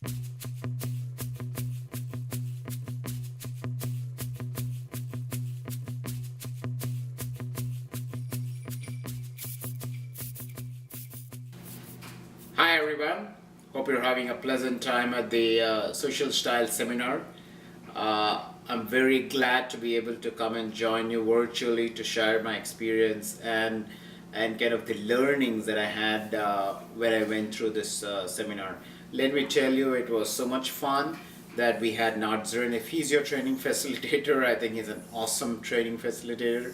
Hi everyone, hope you're having a pleasant time at the Social Style Seminar. I'm very glad to be able to come and join you virtually to share my experience and kind of the learnings that I had when I went through this seminar. Let me tell you, it was so much fun that we had Nazrin, if he's your training facilitator. I think he's an awesome training facilitator.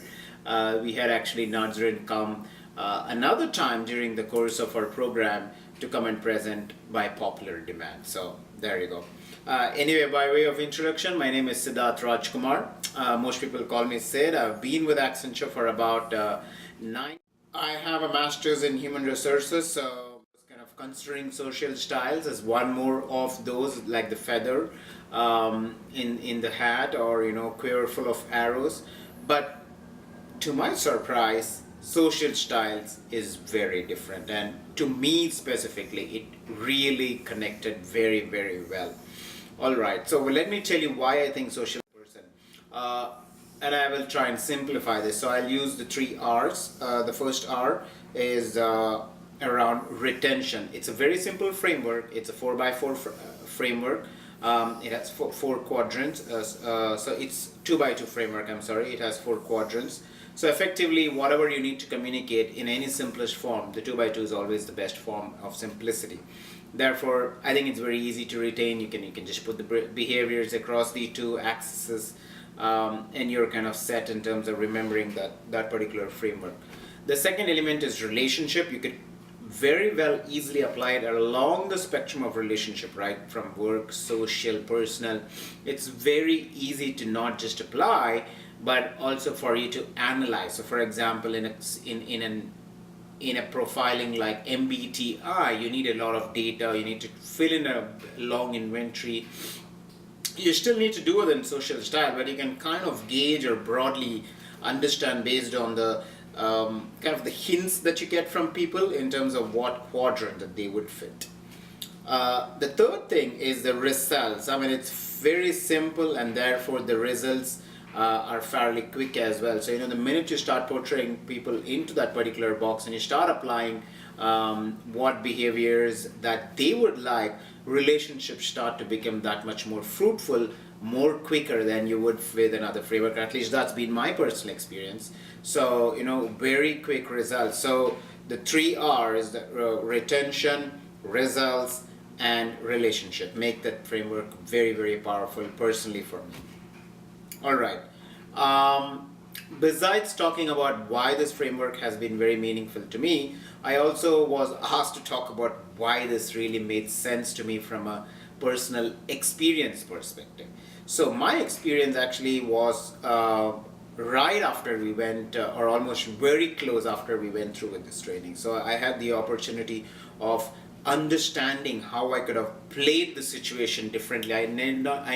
We had actually Nazrin come another time during the course of our program to come and present by popular demand. So there you go. Anyway, by way of introduction, my name is Siddharth Rajkumar. Most people call me Sid. I've been with Accenture for about 9. I have a master's in human resources, so kind of considering social styles as one more of those, like the feather in the hat, or quiver full of arrows. But to my surprise, social styles is very different, and to me specifically, it really connected very, very well. All right, so let me tell you why I think social person, and I will try and simplify this. So I'll use the three R's. The first R is around retention. It's a very simple framework. It's a 4x4 framework. It has four quadrants. So it's 2x2 framework. I'm sorry. It has four quadrants. So effectively, whatever you need to communicate in any simplest form, the 2x2 is always the best form of simplicity. Therefore, I think it's very easy to retain. You can just put the behaviors across the two axes, and you're kind of set in terms of remembering that particular framework. The second element is relationship. You could very well easily apply it along the spectrum of relationship, right? From work, social, personal. It's very easy to not just apply, but also for you to analyze. So for example, in a profiling like MBTI, you need a lot of data, you need to fill in a long inventory. You still need to do it in social style, but you can kind of gauge or broadly understand based on the kind of the hints that you get from people in terms of what quadrant that they would fit. The third thing is the results. I mean, it's very simple, and therefore the results are fairly quick as well. So the minute you start portraying people into that particular box and you start applying what behaviors that they would like, relationships start to become that much more fruitful, more quicker than you would with another framework. At least that's been my personal experience. So very quick results. So the three R's, the retention, results, and relationship, make that framework very, very powerful personally for me. All right. Besides talking about why this framework has been very meaningful to me, I also was asked to talk about why this really made sense to me from a personal experience perspective. So my experience actually was right after we went, or almost very close after we went through with this training. So I had the opportunity of understanding how I could have played the situation differently. I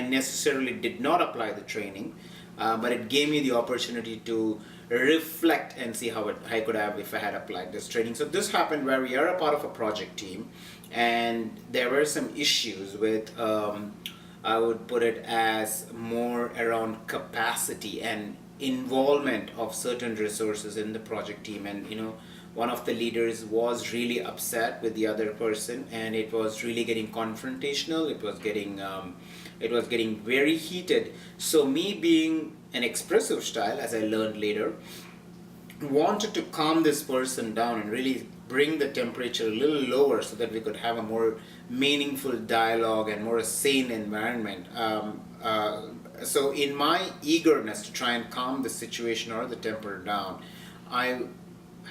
necessarily did not apply the training, but it gave me the opportunity to reflect and see how I could have if I had applied this training. So this happened where we are a part of a project team, and there were some issues with, I would put it as more around capacity and involvement of certain resources in the project team. And one of the leaders was really upset with the other person, and it was really getting confrontational. It was getting very heated. So me being an expressive style, as I learned later, wanted to calm this person down and really bring the temperature a little lower so that we could have a more meaningful dialogue and more sane environment. So in my eagerness to try and calm the situation or the temper down, I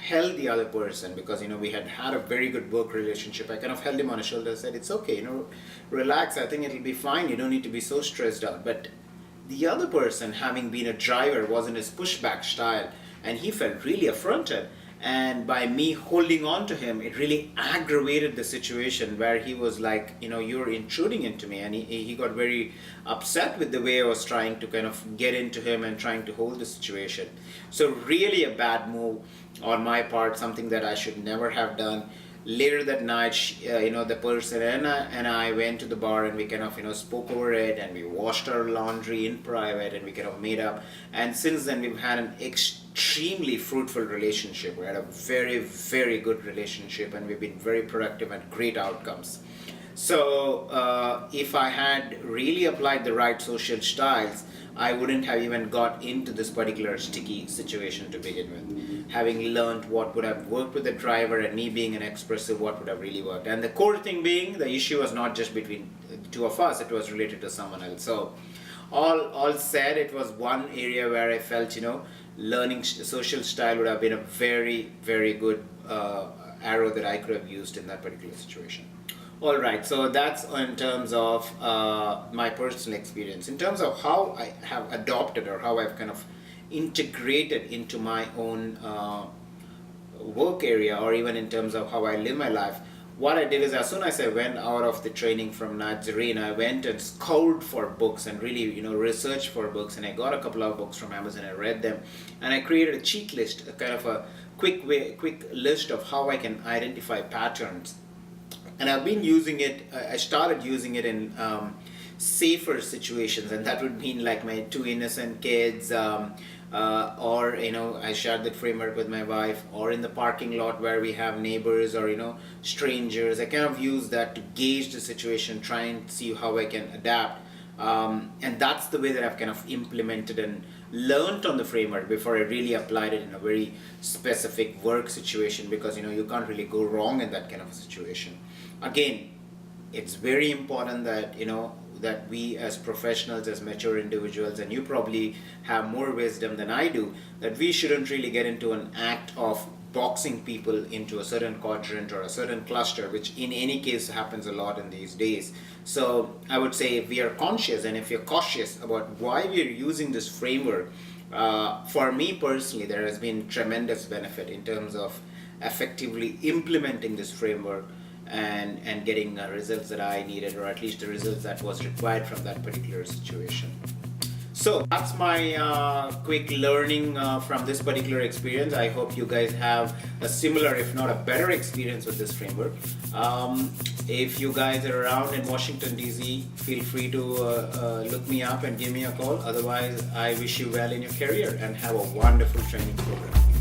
held the other person, because we had a very good work relationship. I kind of held him on his shoulder and said, it's okay, relax, I think it'll be fine, you don't need to be so stressed out. But the other person, having been a driver, was in his pushback style, and he felt really affronted. And by me holding on to him, it really aggravated the situation, where he was like, you're intruding into me. And he got very upset with the way I was trying to kind of get into him and trying to hold the situation. So really a bad move on my part, something that I should never have done. later that night, the person and I went to the bar, and we kind of spoke over it, and we washed our laundry in private, and we kind of made up. And since then, we've had an extremely fruitful relationship. We had a very, very good relationship, and we've been very productive and great outcomes. So if I had really applied the right social styles, I wouldn't have even got into this particular sticky situation to begin with. Having learned what would have worked with the driver, and me being an expressive, what would have really worked. And the core thing being, the issue was not just between the two of us, it was related to someone else. So all said, it was one area where I felt, learning social style would have been a very, very good arrow that I could have used in that particular situation. All right, so that's in terms of my personal experience. In terms of how I have adopted, or how I've kind of integrated into my own work area, or even in terms of how I live my life, what I did is, as soon as I went out of the training from Nazarene, I went and scoured for books and really, researched for books, and I got a couple of books from Amazon. I read them, and I created a cheat list, a kind of a quick list of how I can identify patterns. And I've been using it. I started using it in safer situations, and that would mean like my two innocent kids, or I shared that framework with my wife, or in the parking lot where we have neighbors, or strangers. I kind of use that to gauge the situation, try and see how I can adapt. And that's the way that I've kind of implemented and learned on the framework before I really applied it in a very specific work situation, because you can't really go wrong in that kind of a situation. Again, it's very important that that we as professionals, as mature individuals, and you probably have more wisdom than I do, that we shouldn't really get into an act of boxing people into a certain quadrant or a certain cluster, which in any case happens a lot in these days. So I would say, if we are conscious and if you're cautious about why we are using this framework, for me personally, there has been tremendous benefit in terms of effectively implementing this framework and getting results that I needed, or at least the results that was required from that particular situation. So that's my quick learning from this particular experience. I hope you guys have a similar, if not a better experience with this framework. If you guys are around in Washington DC, feel free to look me up and give me a call. Otherwise, I wish you well in your career and have a wonderful training program.